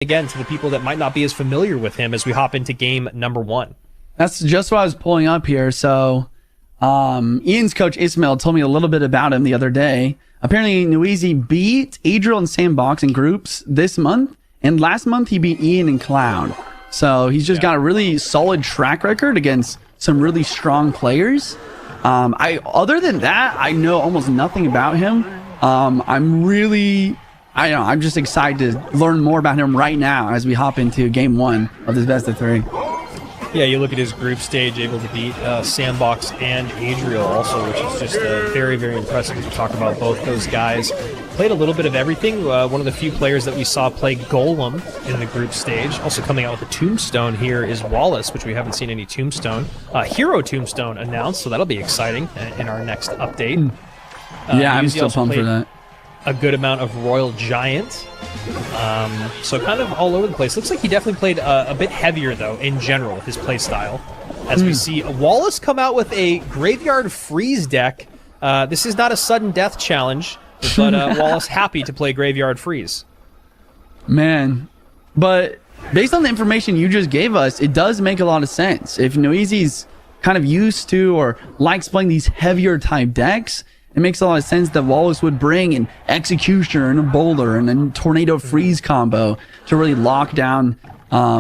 again to the people that might not be as familiar with him as we hop into game number 1. That's just what I was pulling up here. So Ian's coach Ismail told me a little bit about him the other day. Apparently NIUZI beat Adriel and Sandbox in groups this month, and last month he beat Ian and Cloud. So he's just got a really solid track record against some really strong players. Other than that, I know almost nothing about him. I'm just excited to learn more about him right now as we hop into game 1 of this best of 3. Yeah, you look at his group stage, able to beat Sandbox and Adriel also, which is just very, very impressive as we talk about both those guys. Played a little bit of everything. One of the few players that we saw play Golem in the group stage. Also coming out with a Tombstone here is WALLACE, which we haven't seen any Tombstone. Hero Tombstone announced, so that'll be exciting in our next update. Yeah, I'm still pumped for that. A good amount of Royal Giant. So kind of all over the place. Looks like he definitely played a bit heavier, though, in general, his play style. As we see WALLACE come out with a Graveyard Freeze deck. This is not a sudden death challenge, but WALLACE happy to play Graveyard Freeze. Man, but based on the information you just gave us, it does make a lot of sense. If NIUZI's kind of used to or likes playing these heavier type decks, it makes a lot of sense that WALLACE would bring an Executioner and a Bowler and a Tornado Freeze combo to really lock down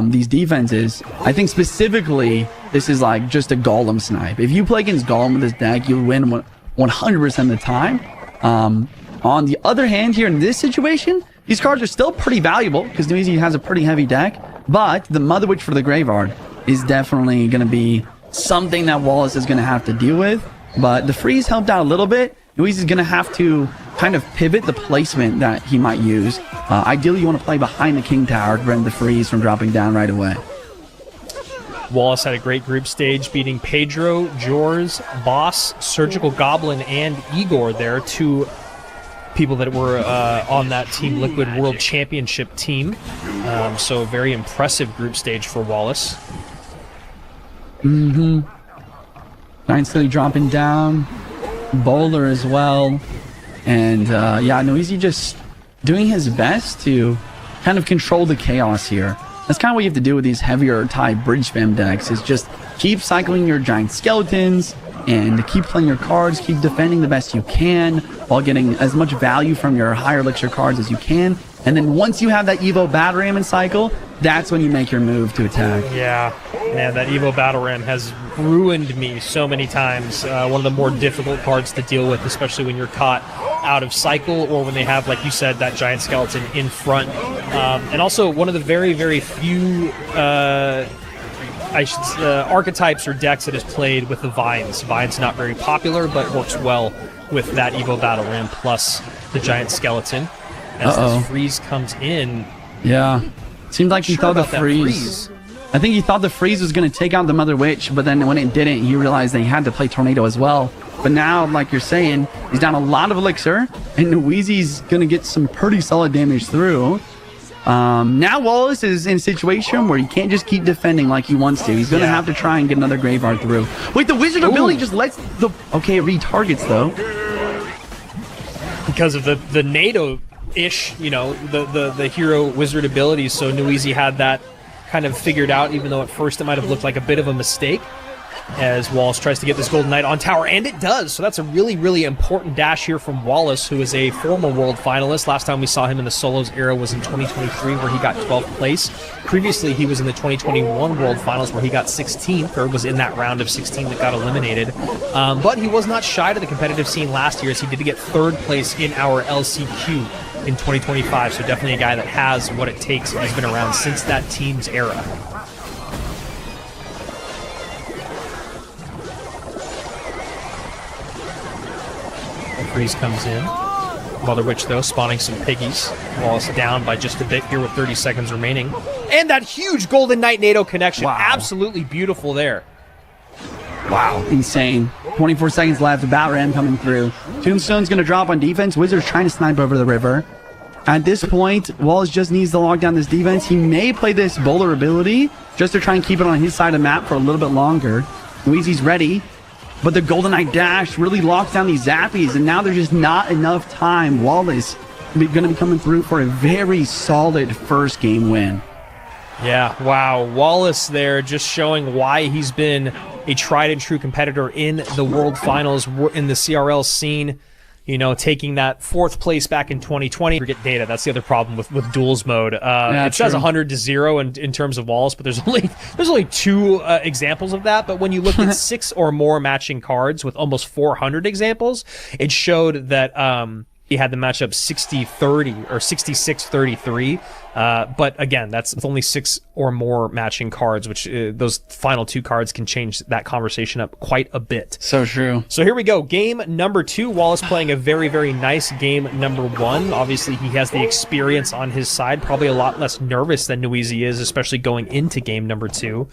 these defenses. I think specifically, this is like just a Golem snipe. If you play against Golem with this deck, you win 100% of the time. On the other hand, here in this situation, these cards are still pretty valuable because NIUZI has a pretty heavy deck, but the Mother Witch for the Graveyard is definitely going to be something that WALLACE is going to have to deal with. But the freeze helped out a little bit. NIUZI's going to have to kind of pivot the placement that he might use. Ideally, you want to play behind the King Tower to prevent the freeze from dropping down right away. WALLACE had a great group stage, beating Pedro, Jors, Boss, Surgical Goblin, and Igor there, 2 people that were on that Team Liquid World Championship team. So a very impressive group stage for WALLACE. Giant slowly dropping down. Bowler as well. And yeah, NIUZI just doing his best to kind of control the chaos here. That's kind of what you have to do with these heavier type bridge spam decks, is just keep cycling your giant skeletons and keep playing your cards, keep defending the best you can while getting as much value from your higher elixir cards as you can. And then once you have that Evo Battle Ram in cycle, that's when you make your move to attack. Yeah, man, that Evo Battle Ram has ruined me so many times. One of the more difficult cards to deal with, especially when you're caught out of cycle or when they have, like you said, that giant skeleton in front. And also one of the very, very few archetypes or decks that is played with the Vines. Vines not very popular, but works well with that Evo Battle Ram plus the giant skeleton. As this freeze comes in. Yeah. Seemed like he thought the freeze. I think he thought the freeze was going to take out the Mother Witch, but then when it didn't, he realized that he had to play Tornado as well. But now, like you're saying, he's down a lot of elixir, and NIUZI's going to get some pretty solid damage through. Now WALLACE is in a situation where he can't just keep defending like he wants to. He's going to have to try and get another Graveyard through. Wait, the Wizard ability just lets the... Okay, it retargets, though. Because of the NATO-ish, you know, the hero wizard abilities, so NIUZI had that kind of figured out, even though at first it might have looked like a bit of a mistake, as WALLACE tries to get this Golden Knight on tower, and it does. So that's a really, really important dash here from WALLACE, who is a former world finalist. Last time we saw him in the solos era was in 2023, where he got 12th place. Previously, he was in the 2021 world finals, where he got 16th, or was in that round of 16 that got eliminated. But he was not shy to the competitive scene last year, as he did get 3rd place in our LCQ in 2025. So definitely a guy that has what it takes and has been around since that team's era. Freeze comes in. Mother Witch, though, spawning some piggies. WALLACE down by just a bit here with 30 seconds remaining. And that huge Golden Knight NATO connection. Wow. Absolutely beautiful there. Wow. Insane. 24 seconds left. Battle Ram coming through. Tombstone's going to drop on defense. Wizard's trying to snipe over the river. At this point, WALLACE just needs to lock down this defense. He may play this Bowler ability just to try and keep it on his side of the map for a little bit longer. NIUZI's ready. But the Golden Knight dash really locks down these zappies, and now there's just not enough time. WALLACE going to be coming through for a very solid first game win. Yeah, wow. WALLACE there just showing why he's been a tried and true competitor in the World Finals, in the CRL scene. You know, taking that 4th place back in 2020. Forget data. That's the other problem with duels mode. It says 100-0 in terms of WALLACE, but there's only 2 examples of that. But when you look at 6 or more matching cards with almost 400 examples, it showed that he had the matchup 60-30 or 66-33. But again, that's only 6 or more matching cards, which those final 2 cards can change that conversation up quite a bit. So true. So here we go. Game number 2. WALLACE playing a very, very nice game number 1. Obviously, he has the experience on his side, probably a lot less nervous than NIUZI is, especially going into game number 2.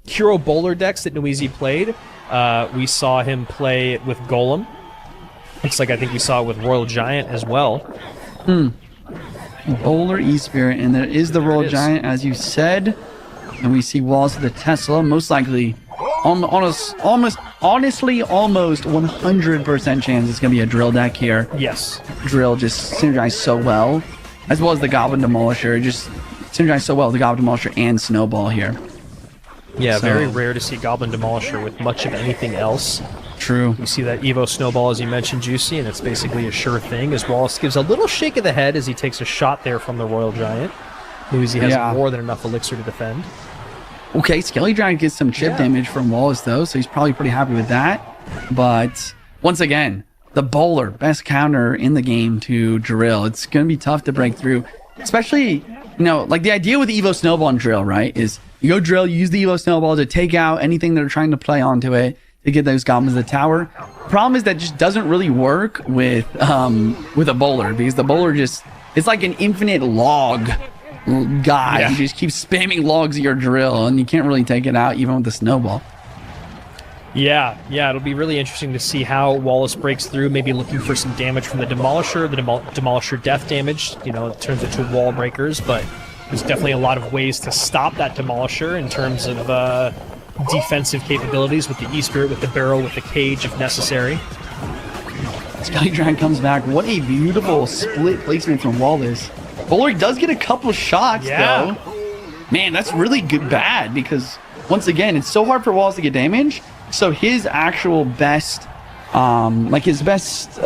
Hero bowler decks that NIUZI played. We saw him play with Golem. Looks like I think we saw it with Royal Giant as well. Bowler E-Spirit, and there is the Royal Giant, as you said. And we see WALLACE with the Tesla, most likely, honestly, almost 100% chance it's going to be a drill deck here. Yes. Drill just synergized so well, as well as the Goblin Demolisher. Just synergized so well with the Goblin Demolisher and Snowball here. Yeah, very rare to see Goblin Demolisher with much of anything else. True. You see that Evo Snowball, as you mentioned, Juicy, and it's basically a sure thing, as WALLACE gives a little shake of the head as he takes a shot there from the Royal Giant. NIUZI has more than enough elixir to defend. Okay, Skelly Giant gets some chip damage from WALLACE, though, so he's probably pretty happy with that. But, once again, the bowler, best counter in the game to Drill. It's going to be tough to break through, especially, you know, like the idea with Evo Snowball and Drill, right, is you go Drill, you use the Evo Snowball to take out anything they're trying to play onto it, to get those goblins to the tower. Problem is that just doesn't really work with a bowler, because the bowler just, it's like an infinite log guy. Yeah. You just keep spamming logs at your Drill, and you can't really take it out even with the Snowball. Yeah, it'll be really interesting to see how WALLACE breaks through, maybe looking for some damage from the Demolisher, Demolisher death damage, you know, it turns into wall breakers, but there's definitely a lot of ways to stop that Demolisher in terms of defensive capabilities with the E-Spirit, with the barrel, with the cage if necessary. Skelly Giant comes back. What a beautiful split placement from WALLACE. Bowler does get a couple shots, though. Man, that's really bad, because, once again, it's so hard for WALLACE to get damage. So his actual best, his best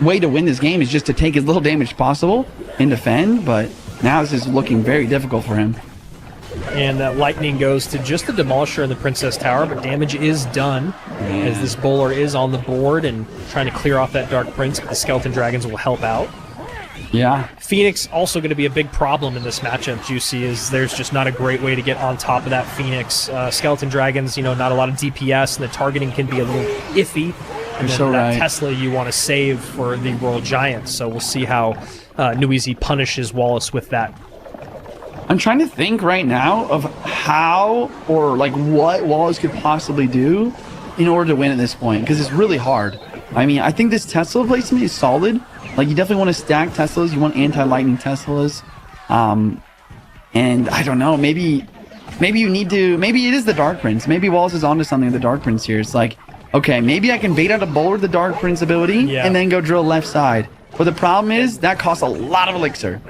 way to win this game is just to take as little damage possible and defend. But now this is looking very difficult for him. And that lightning goes to just the Demolisher and the Princess Tower, but damage is done as this bowler is on the board and trying to clear off that Dark Prince, but the Skeleton Dragons will help out. Yeah. Phoenix also going to be a big problem in this matchup, Juicy, is there's just not a great way to get on top of that Phoenix. Skeleton Dragons, you know, not a lot of DPS, and the targeting can be a little iffy. And then that Tesla you want to save for the Royal Giant, so we'll see how NIUZI punishes WALLACE with that. I'm trying to think right now of how or like what WALLACE could possibly do in order to win at this point, because it's really hard. I mean, I think this Tesla placement is solid. Like, you definitely want to stack Teslas. You want anti-lightning Teslas. And I don't know, maybe you need to, maybe it is the Dark Prince. Maybe WALLACE is onto something with the Dark Prince here. It's like, okay, maybe I can bait out a bowler the Dark Prince ability and then go drill left side. But the problem is that costs a lot of elixir.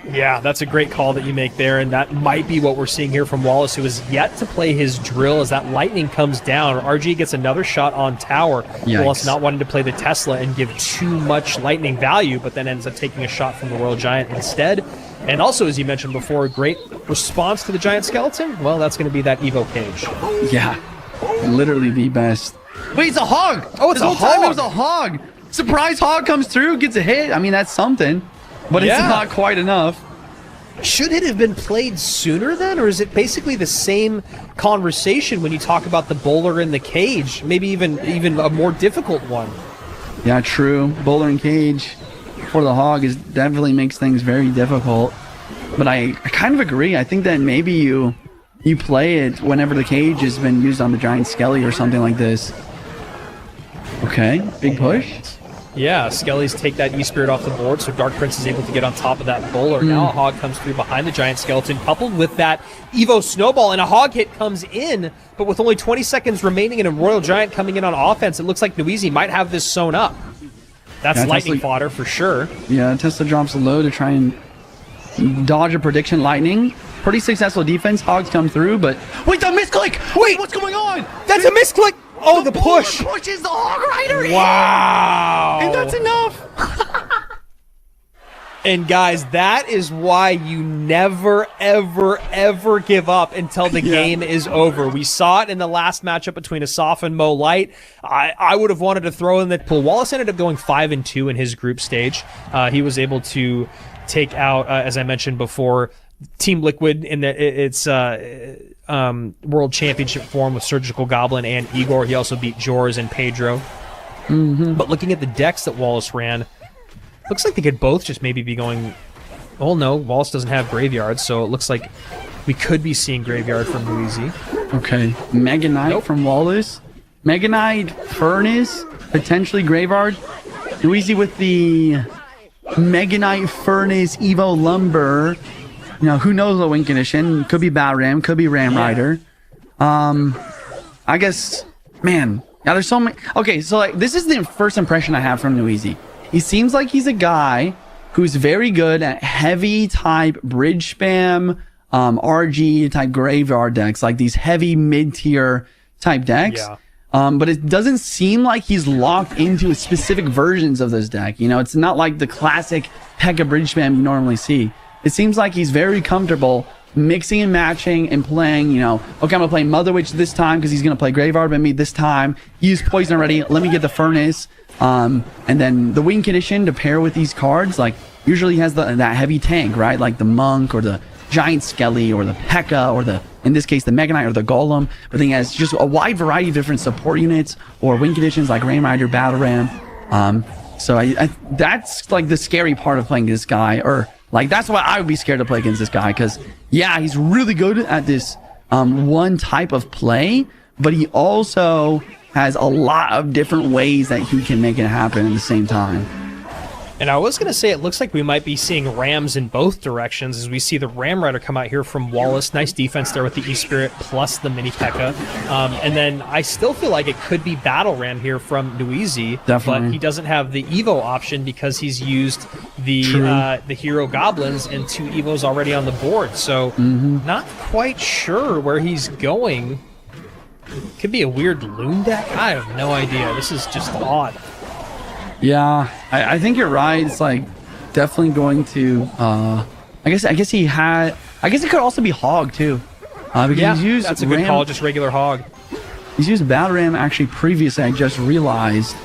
Yeah, that's a great call that you make there, and that might be what we're seeing here from WALLACE, who has yet to play his drill as that lightning comes down. RG gets another shot on tower. WALLACE not wanting to play the Tesla and give too much lightning value, but then ends up taking a shot from the Royal Giant instead. And also, as you mentioned before, a great response to the Giant Skeleton. Well, that's going to be that Evo Cage. Yeah, literally the best. Wait, it's a hog! Oh, it's a hog! It was a hog! Surprise hog comes through, gets a hit. I mean, that's something. But it's not quite enough. Should it have been played sooner then? Or is it basically the same conversation when you talk about the bowler in the cage? Maybe even a more difficult one. Yeah, true. Bowler and cage for the hog definitely makes things very difficult. But I kind of agree. I think that maybe you play it whenever the cage has been used on the giant skelly or something like this. Okay, big push. Yeah, Skellies take that E-Spirit off the board, so Dark Prince is able to get on top of that bowler. Now a hog comes through behind the Giant Skeleton, coupled with that Evo Snowball, and a hog hit comes in, but with only 20 seconds remaining and a Royal Giant coming in on offense, it looks like NIUZI might have this sewn up. That's Yeah, lightning Tesla- fodder for sure. Yeah, Tesla drops low to try and dodge a prediction lightning. Pretty successful defense. Hogs come through, but wait, the misclick! Wait, what's going on? That's a misclick! Oh, the push! Pushes the Hog Rider in! Wow! And that's enough. And guys, that is why you never, ever, ever give up until the game is over. We saw it in the last matchup between Asaf and Mo Light. I would have wanted to throw in the pool. WALLACE ended up going 5-2 in his group stage. He was able to take out, as I mentioned before, Team Liquid in its World Championship form with Surgical Goblin and Igor. He also beat Jors and Pedro. But looking at the decks that WALLACE ran, looks like they could both just maybe be going... Oh no, WALLACE doesn't have Graveyard, so it looks like we could be seeing Graveyard from NIUZI. Okay, Mega Knight from WALLACE. Mega Knight, Furnace, potentially Graveyard. NIUZI with the Mega Knight, Furnace, Evo Lumber. You know, who knows what win condition? Could be Battle Ram, could be Ram Rider. I guess, man, yeah, there's so many. Okay, so like this is the first impression I have from NIUZI. He seems like he's a guy who's very good at heavy type bridge spam, RG type graveyard decks, like these heavy mid-tier type decks. Yeah. But it doesn't seem like he's locked into specific versions of this deck. You know, it's not like the classic Pekka bridge spam you normally see. It seems like he's very comfortable mixing and matching and playing, you know, okay, I'm going to play Mother Witch this time because he's going to play Graveyard by me this time. Use Poison already. Let me get the Furnace. And then the win condition to pair with these cards, like, usually has that heavy tank, right? Like the Monk or the Giant Skelly or the Pekka or the, in this case, the Mega Knight or the Golem. But then he has just a wide variety of different support units or win conditions like Ram Rider, Battle Ram. So I that's like the scary part of playing this guy, or like that's why I would be scared to play against this guy, because yeah, he's really good at this one type of play, but he also has a lot of different ways that he can make it happen at the same time. And I was going to say, it looks like we might be seeing Rams in both directions as we see the Ram Rider come out here from WALLACE. Nice defense there with the E-Spirit plus the Mini Pekka. And then I still feel like it could be Battle Ram here from NIUZI. Definitely. But he doesn't have the Evo option because he's used the Hero Goblins and 2 Evos already on the board. So not quite sure where he's going. Could be a weird Loon deck? I have no idea. This is just odd. Yeah, I think you're right. It's like definitely going to. I guess it could also be Hog too. Because Yeah, he's used that's a good call. Just regular Hog. He's used Battle Ram actually previously. I just realized.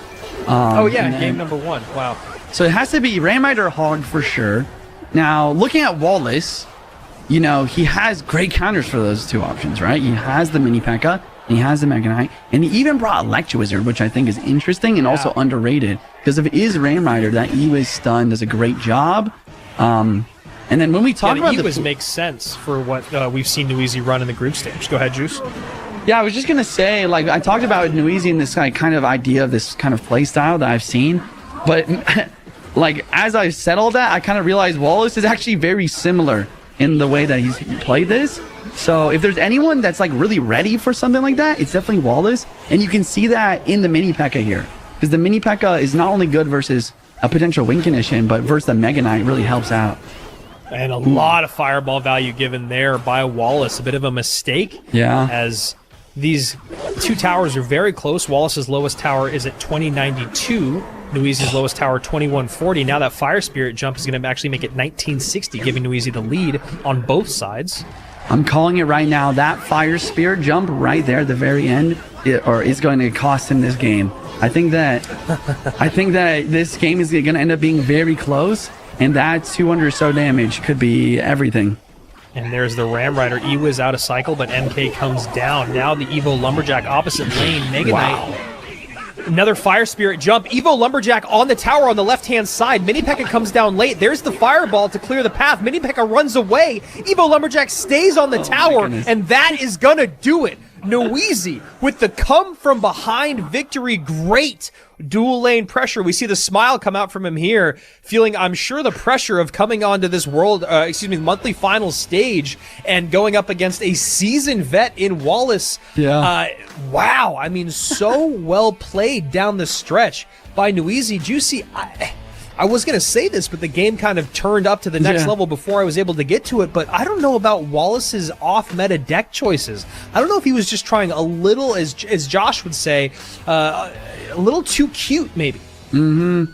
Oh yeah, game number 1. Wow. So it has to be Ram Rider or Hog for sure. Now looking at WALLACE, you know, he has great counters for those 2 options, right? He has the Mini Pekka, and he has the Mega Knight, and he even brought Electro Wizard, which I think is interesting and also underrated. Because if it is Ram Rider, that E-Wiz stun does a great job. And then when we talk about the E-Wiz makes sense for what we've seen NIUZI run in the group stage. Go ahead, Juice. Yeah, I was just gonna say, like, I talked about NIUZI and this kind of idea of this kind of play style that I've seen, but like as I said all that, I kind of realized WALLACE is actually very similar in the way that he's played this. So if there's anyone that's like really ready for something like that, it's definitely WALLACE, and you can see that in the Mini Pekka here, because the Mini Pekka is not only good versus a potential win condition, but versus the Mega Knight really helps out. And a lot of fireball value given there by WALLACE. A bit of a mistake. Yeah. As these 2 towers are very close. WALLACE's lowest tower is at 2092. NIUZI's lowest tower, 2140. Now that Fire Spirit jump is going to actually make it 1960, giving NIUZI the lead on both sides. I'm calling it right now. That Fire Spirit jump right there at the very end is going to cost him this game. I think that this game is going to end up being very close, and that 200 or so damage could be everything. And there's the Ram Rider. E-Wiz out of cycle, but MK comes down. Now the Evo Lumberjack opposite lane. Mega Knight. Another Fire Spirit jump. Evo Lumberjack on the tower on the left-hand side. Mini Pekka comes down late. There's the Fireball to clear the path. Mini Pekka runs away. Evo Lumberjack stays on the tower, and that is going to do it. NIUZI with the come from behind victory. Great dual lane pressure. We see the smile come out from him here, feeling, I'm sure, the pressure of coming onto this monthly finals stage and going up against a seasoned vet in WALLACE. Yeah. Wow. I mean, so well played down the stretch by NIUZI. Juicy, I was going to say this, but the game kind of turned up to the next level before I was able to get to it. But I don't know about WALLACE's off-meta deck choices. I don't know if he was just trying a little, as Josh would say, a little too cute, maybe. Mm-hmm.